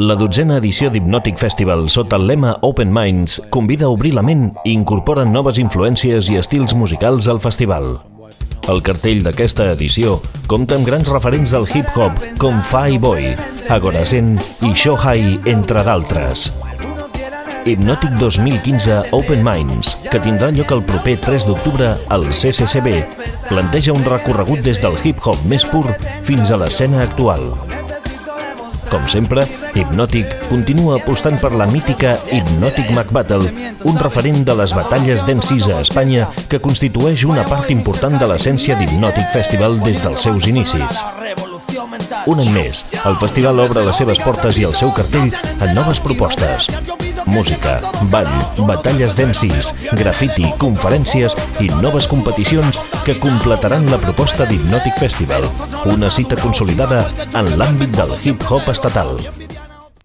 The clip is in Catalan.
La 12a edició d'Hypnotic Festival, sota el lema Open Minds, convida a obrir la ment i incorpora noves influències i estils musicals al festival. El cartell d'aquesta edició compta amb grans referents del hip-hop com Fireboy, Agora Zen i Shohei, entre d'altres. Hypnotic 2015 Open Minds, que tindrà lloc el proper 3 d'octubre al CCCB, planteja un recorregut des del hip-hop més pur fins a l'escena actual. Com sempre, Hypnotic continua apostant per la mítica Hypnotic McBattle, un referent de les batalles d'MCs a Espanya que constitueix una part important de l'essència d'Hypnotic Festival des dels seus inicis. Un any més, el festival obre les seves portes i el seu cartell a noves propostes. Música, ball, batalles d'MCs, grafiti, conferències i noves competicions que completaran la proposta d'Hypnotic Festival, una cita consolidada en l'àmbit del hip-hop estatal.